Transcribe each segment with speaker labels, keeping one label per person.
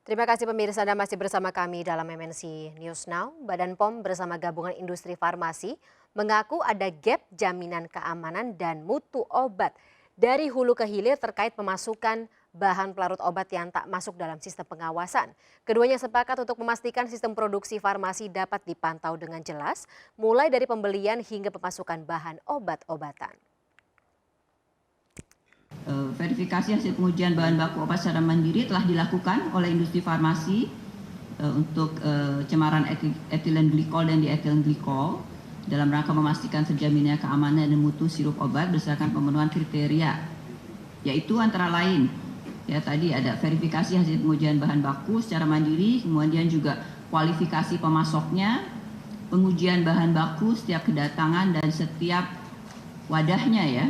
Speaker 1: Terima kasih pemirsa Anda masih bersama kami dalam MNC News Now. Badan POM bersama Gabungan Industri Farmasi mengaku ada gap jaminan keamanan dan mutu obat dari hulu ke hilir terkait pemasukan bahan pelarut obat yang tak masuk dalam sistem pengawasan. Keduanya sepakat untuk memastikan sistem produksi farmasi dapat dipantau dengan jelas, mulai dari pembelian hingga pemasukan bahan obat-obatan.
Speaker 2: Verifikasi hasil pengujian bahan baku obat secara mandiri telah dilakukan oleh industri farmasi untuk cemaran etilen glikol dan dietilen glikol dalam rangka memastikan terjaminnya keamanan dan mutu sirup obat berdasarkan pemenuhan kriteria, yaitu antara lain ya tadi ada verifikasi hasil pengujian bahan baku secara mandiri, kemudian juga kualifikasi pemasoknya, pengujian bahan baku setiap kedatangan dan setiap wadahnya ya.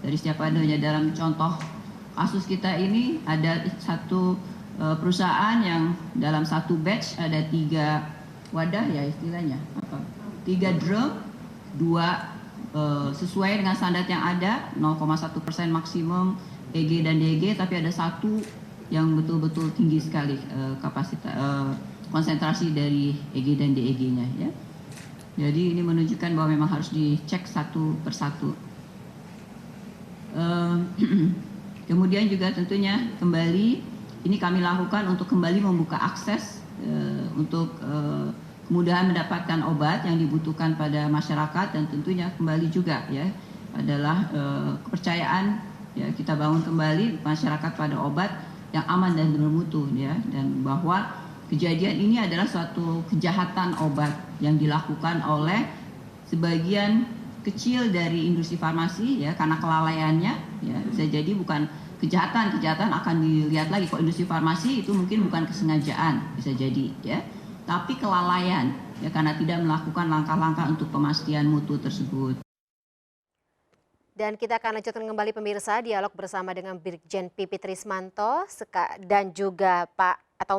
Speaker 2: Dari setiap wadahnya, dalam contoh kasus kita ini ada satu perusahaan yang dalam satu batch ada 3 wadah ya istilahnya, 3 drum, 2 sesuai dengan standar yang ada 0,1% maksimum EG dan DG, tapi ada satu yang betul-betul tinggi sekali kapasitas konsentrasi dari EG dan DEG-nya ya. Jadi ini menunjukkan bahwa memang harus dicek satu persatu. Kemudian juga tentunya kembali ini kami lakukan untuk kembali membuka akses untuk kemudahan mendapatkan obat yang dibutuhkan pada masyarakat, dan tentunya kembali juga ya adalah kepercayaan ya kita bangun kembali masyarakat pada obat yang aman dan bermutu ya, dan bahwa kejadian ini adalah suatu kejahatan obat yang dilakukan oleh sebagian kecil dari industri farmasi ya, karena kelalaiannya ya, bisa jadi bukan kejahatan akan dilihat lagi. Kok industri farmasi itu mungkin bukan kesengajaan, bisa jadi ya, tapi kelalaian ya karena tidak melakukan langkah-langkah untuk pemastian mutu tersebut.
Speaker 1: Dan kita akan lanjutkan kembali pemirsa dialog bersama dengan Brigjen Pipit Trismanto dan juga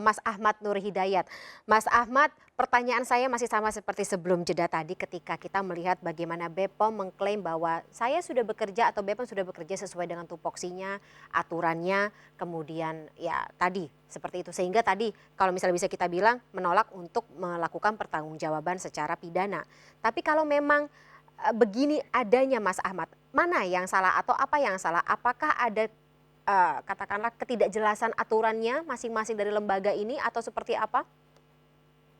Speaker 1: Mas Ahmad Nur Hidayat. Mas Ahmad, pertanyaan saya masih sama seperti sebelum jeda tadi ketika kita melihat bagaimana BPOM mengklaim bahwa saya sudah bekerja atau BPOM sudah bekerja sesuai dengan tupoksinya, aturannya, kemudian ya tadi seperti itu. Sehingga tadi kalau misalnya bisa kita bilang menolak untuk melakukan pertanggungjawaban secara pidana. Tapi kalau memang begini adanya Mas Ahmad, mana yang salah atau apa yang salah? Apakah ada katakanlah ketidakjelasan aturannya masing-masing dari lembaga ini atau seperti apa?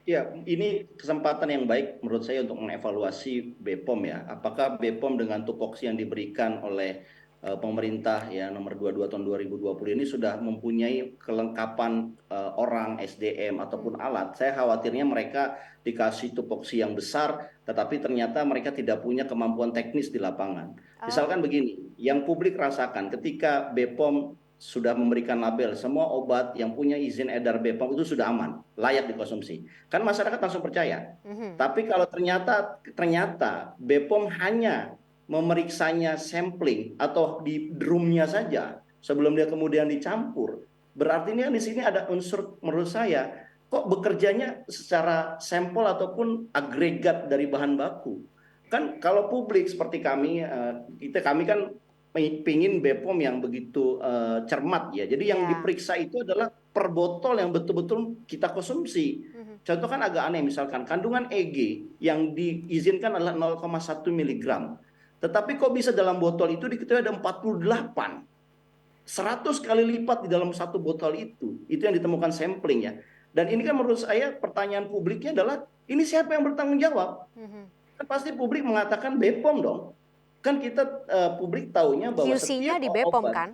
Speaker 3: Ya, ini kesempatan yang baik menurut saya untuk mengevaluasi BPOM ya. Apakah BPOM dengan tupoksi yang diberikan oleh pemerintah ya nomor 22 tahun 2020 ini sudah mempunyai kelengkapan orang, SDM ataupun alat. Saya khawatirnya mereka dikasih tupoksi yang besar, tetapi ternyata mereka tidak punya kemampuan teknis di lapangan. Misalkan begini, yang publik rasakan ketika BPOM sudah memberikan label semua obat yang punya izin edar BPOM itu sudah aman, layak dikonsumsi. Kan masyarakat langsung percaya. Tapi kalau ternyata BPOM hanya memeriksanya sampling atau di drumnya saja sebelum dia kemudian dicampur, berarti ini di sini ada unsur menurut saya kok bekerjanya secara sampel ataupun agregat dari bahan baku. Kan kalau publik seperti kami kami kan pingin BPOM yang begitu cermat ya. Jadi yang diperiksa itu adalah per botol yang betul-betul kita konsumsi. Contoh kan agak aneh, misalkan kandungan EG yang diizinkan adalah 0,1 miligram. Tetapi kok bisa dalam botol itu diketahui ada 48. 100 kali lipat di dalam satu botol itu. Itu yang ditemukan sampling ya. Dan ini kan menurut saya pertanyaan publiknya adalah ini siapa yang bertanggung jawab? Kan pasti publik mengatakan BPOM dong. Kan kita publik taunya bahwa
Speaker 1: QC-nya
Speaker 3: setiap
Speaker 1: di BPOM
Speaker 3: obat,
Speaker 1: kan?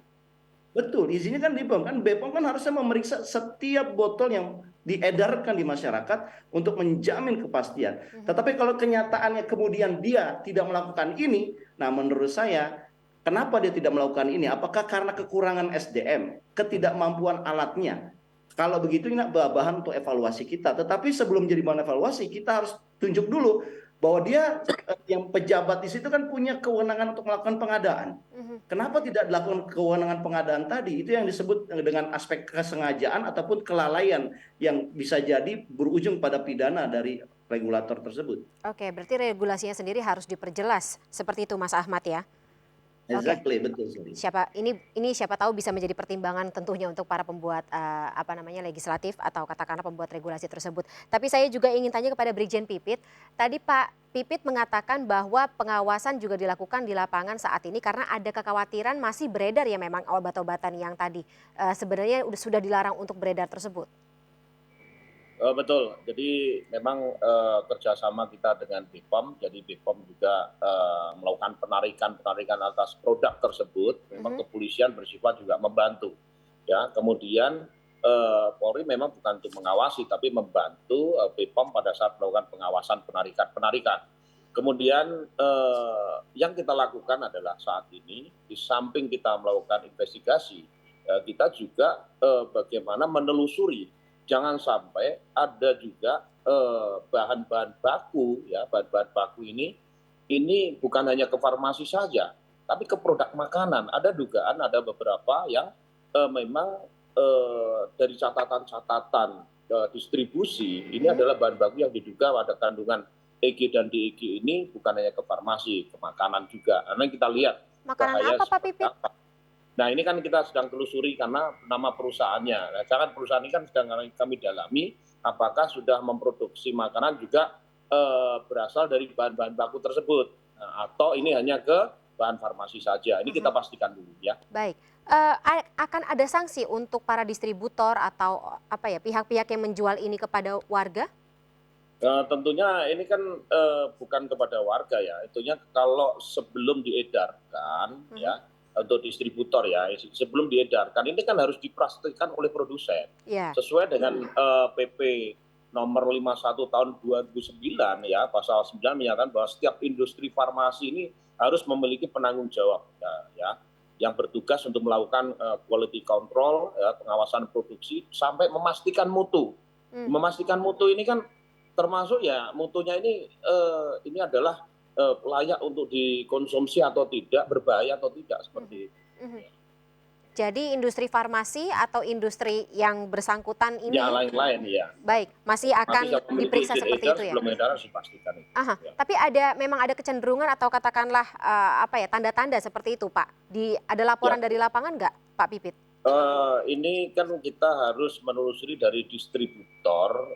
Speaker 3: betul, izinnya kan di BPOM kan. BPOM kan harusnya memeriksa setiap botol yang diedarkan di masyarakat untuk menjamin kepastian. Tetapi kalau kenyataannya kemudian dia tidak melakukan ini, nah menurut saya kenapa dia tidak melakukan ini? Apakah karena kekurangan SDM, ketidakmampuan alatnya? Kalau begitu ini bahan untuk evaluasi kita. Tetapi sebelum jadi bahan evaluasi, kita harus tunjuk dulu bahwa dia yang pejabat di situ kan punya kewenangan untuk melakukan pengadaan. Kenapa tidak dilakukan kewenangan pengadaan tadi? Itu yang disebut dengan aspek kesengajaan ataupun kelalaian yang bisa jadi berujung pada pidana dari regulator tersebut.
Speaker 1: Oke, berarti regulasinya sendiri harus diperjelas seperti itu Mas Ahmad ya? Oke.
Speaker 3: Exactly, betul sekali.
Speaker 1: Ini siapa tahu bisa menjadi pertimbangan tentunya untuk para pembuat apa namanya legislatif atau katakanlah pembuat regulasi tersebut. Tapi saya juga ingin tanya kepada Brigjen Pipit. Tadi Pak Pipit mengatakan bahwa pengawasan juga dilakukan di lapangan saat ini karena ada kekhawatiran masih beredar ya memang obat-obatan yang tadi sebenarnya sudah dilarang untuk beredar tersebut.
Speaker 4: Betul. Jadi memang kerjasama kita dengan BPOM, jadi BPOM juga melakukan penarikan atas produk tersebut. Memang kepolisian bersifat juga membantu. Ya, kemudian Polri memang bukan untuk mengawasi, tapi membantu BPOM pada saat melakukan pengawasan penarikan. Kemudian yang kita lakukan adalah saat ini, di samping kita melakukan investigasi, kita juga bagaimana menelusuri. Jangan sampai ada juga bahan-bahan baku, ya bahan-bahan baku ini bukan hanya ke farmasi saja, tapi ke produk makanan. Ada dugaan ada beberapa yang memang dari catatan distribusi ini adalah bahan baku yang diduga ada kandungan EG dan DEG ini bukan hanya ke farmasi, ke makanan juga. Karena kita lihat
Speaker 1: Makanan
Speaker 4: bahaya
Speaker 1: apa Pak
Speaker 4: seperti
Speaker 1: Pipit?
Speaker 4: apa. Nah ini kan kita sedang telusuri karena nama perusahaannya. Nah, jangan perusahaan ini kan sedang kami dalami apakah sudah memproduksi makanan juga berasal dari bahan-bahan baku tersebut. Nah, atau ini hanya ke bahan farmasi saja. Ini kita pastikan dulu ya.
Speaker 1: Baik. Akan ada sanksi untuk para distributor atau apa ya pihak-pihak yang menjual ini kepada warga?
Speaker 4: Tentunya ini kan bukan kepada warga ya. Itunya kalau sebelum diedarkan ya untuk distributor ya, sebelum diedarkan ini kan harus dipastikan oleh produsen.
Speaker 1: Ya.
Speaker 4: Sesuai dengan PP nomor 51 tahun 2009 ya, pasal 9 menyatakan bahwa setiap industri farmasi ini harus memiliki penanggung jawab ya, yang bertugas untuk melakukan quality control, ya, pengawasan produksi sampai memastikan mutu. Memastikan mutu ini kan termasuk ya mutunya ini adalah layak untuk dikonsumsi atau tidak, berbahaya atau tidak seperti itu.
Speaker 1: Jadi industri farmasi atau industri yang bersangkutan ini,
Speaker 4: yang lain-lain ya.
Speaker 1: baik, masih akan diperiksa seperti itu ya.
Speaker 4: Sebelum edar harus dipastikan.
Speaker 1: Ya. Tapi memang ada kecenderungan atau katakanlah tanda-tanda seperti itu Pak. Ada laporan dari lapangan nggak Pak Pipit?
Speaker 4: Ini kan kita harus menelusuri dari distributor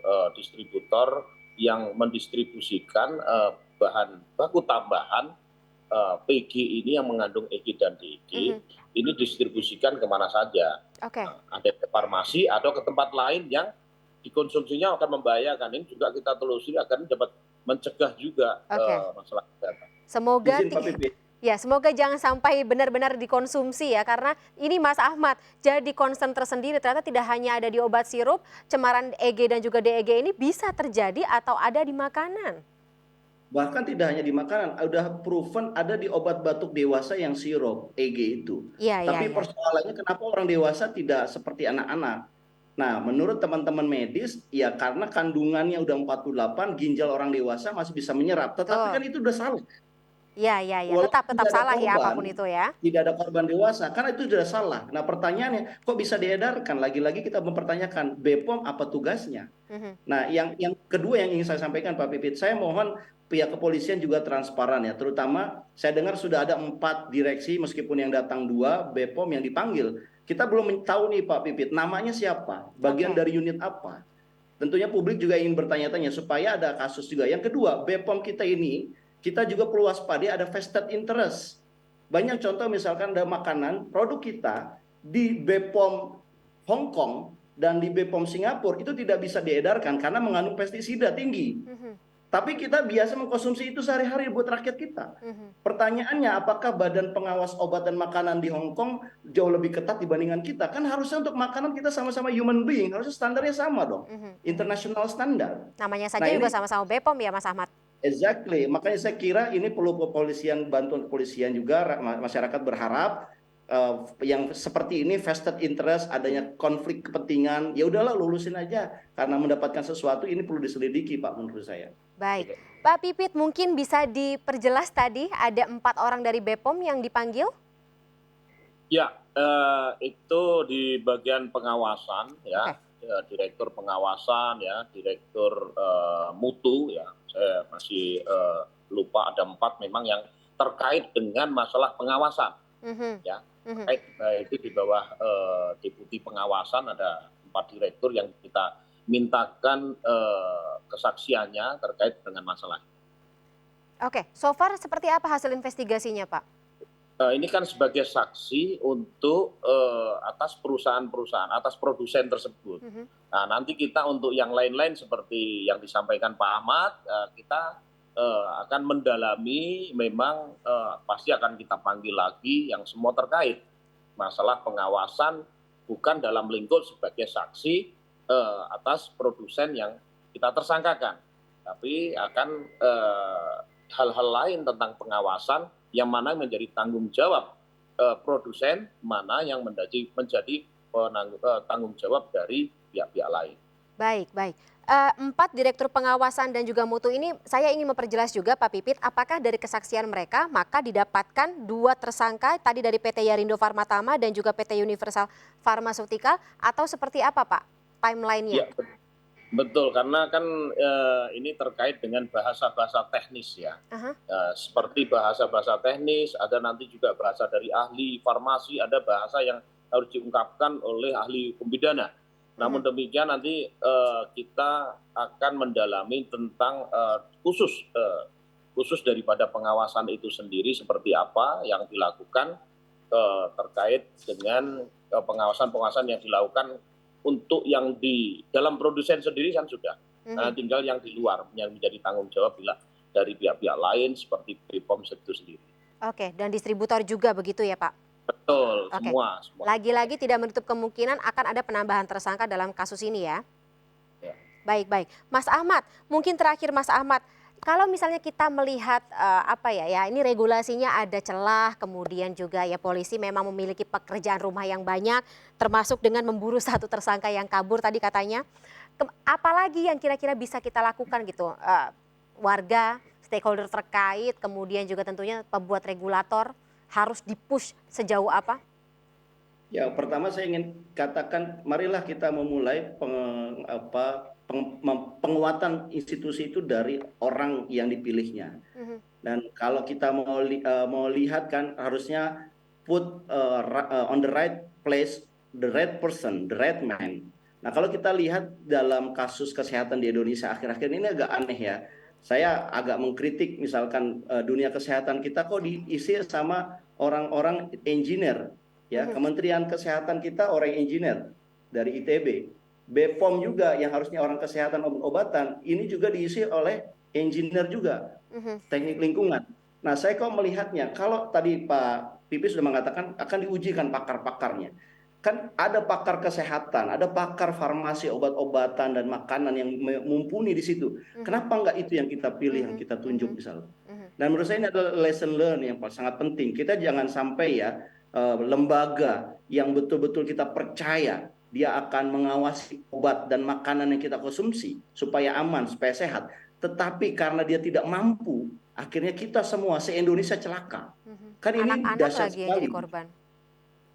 Speaker 4: yang mendistribusikan bahan baku tambahan PG ini yang mengandung EG dan DEG. Ini distribusikan kemana saja. Ada ke farmasi atau ke tempat lain yang dikonsumsinya akan membahayakan. Ini juga kita telusuri agar dapat mencegah juga masalah kesehatan.
Speaker 1: Semoga jangan sampai benar-benar dikonsumsi ya, karena ini Mas Ahmad jadi concern tersendiri, ternyata tidak hanya ada di obat sirup, cemaran EG dan juga DEG ini bisa terjadi atau ada di makanan.
Speaker 3: Bahkan tidak hanya di makanan, udah proven ada di obat batuk dewasa yang sirup EG itu. Tapi persoalannya kenapa orang dewasa tidak seperti anak-anak? Nah, menurut teman-teman medis, ya karena kandungannya udah 48, ginjal orang dewasa masih bisa menyerap, tetapi kan itu udah salah.
Speaker 1: Tetap salah ya apapun itu ya.
Speaker 3: Tidak ada korban dewasa, karena itu sudah salah. Nah pertanyaannya, kok bisa diedarkan? Lagi-lagi kita mempertanyakan, BPOM apa tugasnya? Nah yang kedua yang ingin saya sampaikan Pak Pipit, saya mohon pihak kepolisian juga transparan ya. Terutama saya dengar sudah ada 4 direksi, meskipun yang datang 2, BPOM yang dipanggil. Kita belum tahu nih Pak Pipit, namanya siapa? Bagian dari unit apa? Tentunya publik juga ingin bertanya-tanya supaya ada kasus juga. Yang kedua, BPOM kita ini, kita juga perlu waspada ada vested interest. Banyak contoh misalkan ada makanan, produk kita di BPOM Hong Kong dan di BPOM Singapura itu tidak bisa diedarkan karena mengandung pestisida tinggi. Tapi kita biasa mengkonsumsi itu sehari-hari buat rakyat kita. Pertanyaannya, apakah Badan Pengawas Obat dan Makanan di Hong Kong jauh lebih ketat dibandingkan kita? Kan harusnya untuk makanan kita sama-sama human being, harusnya standarnya sama dong. International standar.
Speaker 1: Namanya saja juga sama-sama BPOM ya Mas Ahmad.
Speaker 3: Exactly, makanya saya kira ini perlu kepolisian, bantuan kepolisian juga, masyarakat berharap yang seperti ini vested interest, adanya konflik kepentingan, ya udahlah lulusin aja karena mendapatkan sesuatu ini perlu diselidiki Pak menurut saya.
Speaker 1: Baik, Pak Pipit mungkin bisa diperjelas tadi ada 4 orang dari BPOM yang dipanggil?
Speaker 4: Ya, itu di bagian pengawasan ya. Direktur pengawasan ya, direktur mutu ya, saya masih lupa ada 4 memang yang terkait dengan masalah pengawasan.
Speaker 1: Mhm.
Speaker 4: Ya,
Speaker 1: Mhm.
Speaker 4: terkait itu di bawah deputi pengawasan ada 4 direktur yang kita mintakan kesaksiannya terkait dengan masalah.
Speaker 1: Oke, so far seperti apa hasil investigasinya, Pak?
Speaker 4: Ini kan sebagai saksi untuk atas perusahaan-perusahaan, atas produsen tersebut.
Speaker 1: Mhm.
Speaker 4: Nah, nanti kita untuk yang lain-lain seperti yang disampaikan Pak Ahmad, kita akan mendalami, memang pasti akan kita panggil lagi yang semua terkait masalah pengawasan, bukan dalam lingkup sebagai saksi atas produsen yang kita tersangkakan, tapi akan hal-hal lain tentang pengawasan yang mana menjadi tanggung jawab produsen, mana yang menjadi tanggung jawab dari pihak-pihak lain.
Speaker 1: Baik, baik. 4 direktur pengawasan dan juga mutu ini saya ingin memperjelas juga Pak Pipit, apakah dari kesaksian mereka maka didapatkan 2 tersangka tadi dari PT Yarindo Pharma-Tama dan juga PT Universal Pharmaceutical, atau seperti apa Pak timeline-nya?
Speaker 4: Ya, betul, karena kan ini terkait dengan bahasa-bahasa teknis ya.
Speaker 1: Aha.
Speaker 4: Seperti bahasa-bahasa teknis, ada nanti juga bahasa dari ahli farmasi, ada bahasa yang harus diungkapkan oleh ahli pembidana. Namun demikian nanti kita akan mendalami tentang khusus daripada pengawasan itu sendiri seperti apa yang dilakukan terkait dengan pengawasan-pengawasan yang dilakukan untuk yang di dalam produsen sendiri kan sudah. Tinggal yang di luar yang menjadi tanggung jawab bila dari pihak-pihak lain seperti BPOM itu sendiri.
Speaker 1: Oke, dan distributor juga begitu ya Pak?
Speaker 4: Betul,
Speaker 1: Oke.
Speaker 4: semua.
Speaker 1: Lagi-lagi tidak menutup kemungkinan akan ada penambahan tersangka dalam kasus ini ya?
Speaker 4: Ya.
Speaker 1: Baik, baik. Mas Ahmad, mungkin terakhir Mas Ahmad, kalau misalnya kita melihat ini regulasinya ada celah, kemudian juga ya polisi memang memiliki pekerjaan rumah yang banyak, termasuk dengan memburu satu tersangka yang kabur tadi katanya. Apalagi yang kira-kira bisa kita lakukan gitu, warga, stakeholder terkait, kemudian juga tentunya pembuat regulator harus dipush sejauh apa?
Speaker 3: Ya, pertama saya ingin katakan, marilah kita memulai penguatan institusi itu dari orang yang dipilihnya. Dan kalau kita mau lihat kan harusnya put on the right place, the right person, the right man. Nah, kalau kita lihat dalam kasus kesehatan di Indonesia akhir-akhir ini agak aneh ya. Saya agak mengkritik misalkan dunia kesehatan kita kok diisi sama orang-orang engineer. Ya, Kementerian Kesehatan kita orang engineer dari ITB. BPOM juga yang harusnya orang kesehatan obat-obatan, ini juga diisi oleh engineer juga, teknik lingkungan. Nah, saya kok melihatnya, kalau tadi Pak Pipi sudah mengatakan akan diujikan pakar-pakarnya. Kan ada pakar kesehatan, ada pakar farmasi, obat-obatan, dan makanan yang mumpuni di situ. Kenapa enggak itu yang kita pilih, yang kita tunjuk misalnya. Dan menurut saya ini adalah lesson learn yang sangat penting. Kita jangan sampai ya, lembaga yang betul-betul kita percaya dia akan mengawasi obat dan makanan yang kita konsumsi supaya aman, supaya sehat. Tetapi karena dia tidak mampu, akhirnya kita semua se-Indonesia celaka. Kan ini
Speaker 1: Anak-anak
Speaker 3: dahsyat
Speaker 1: lagi yang jadi
Speaker 3: sekali.
Speaker 1: korban.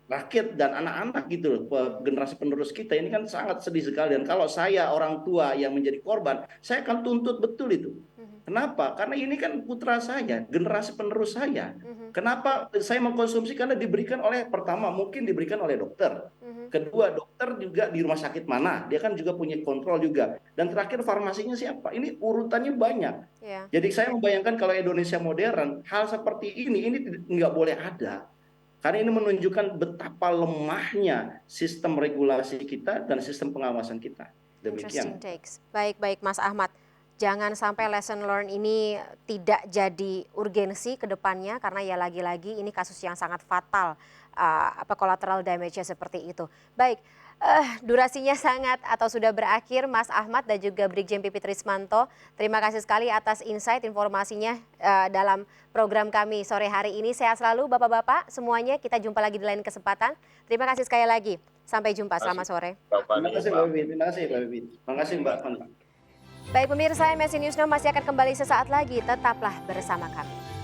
Speaker 3: Rakyat dan anak-anak gitu loh, generasi penerus kita ini kan sangat sedih sekali. Dan kalau saya orang tua yang menjadi korban, saya akan tuntut betul itu. Kenapa? Karena ini kan putra saya, generasi penerus saya. Kenapa saya mengkonsumsi? Karena diberikan oleh, pertama mungkin diberikan oleh dokter. Kedua, dokter juga di rumah sakit mana, dia kan juga punya kontrol juga. Dan terakhir, farmasinya siapa? Ini urutannya banyak. Jadi saya membayangkan kalau Indonesia modern, hal seperti ini nggak boleh ada. Karena ini menunjukkan betapa lemahnya sistem regulasi kita dan sistem pengawasan kita. Demikian.
Speaker 1: Baik, baik Mas Ahmad. Jangan sampai lesson learn ini tidak jadi urgensi ke depannya, karena ya lagi-lagi ini kasus yang sangat fatal, collateral damage-nya seperti itu. Baik, durasinya sangat atau sudah berakhir Mas Ahmad dan juga Brigjen Pipit Rismanto. Terima kasih sekali atas insight informasinya dalam program kami sore hari ini. Sehat selalu Bapak-Bapak semuanya, kita jumpa lagi di lain kesempatan. Terima kasih sekali lagi. Sampai jumpa, selamat sore.
Speaker 3: Terima kasih Mbak Bibit, terima kasih Mbak Bibit. Terima kasih Mbak Fani.
Speaker 1: Baik pemirsa, MSC News Now masih akan kembali sesaat lagi, tetaplah bersama kami.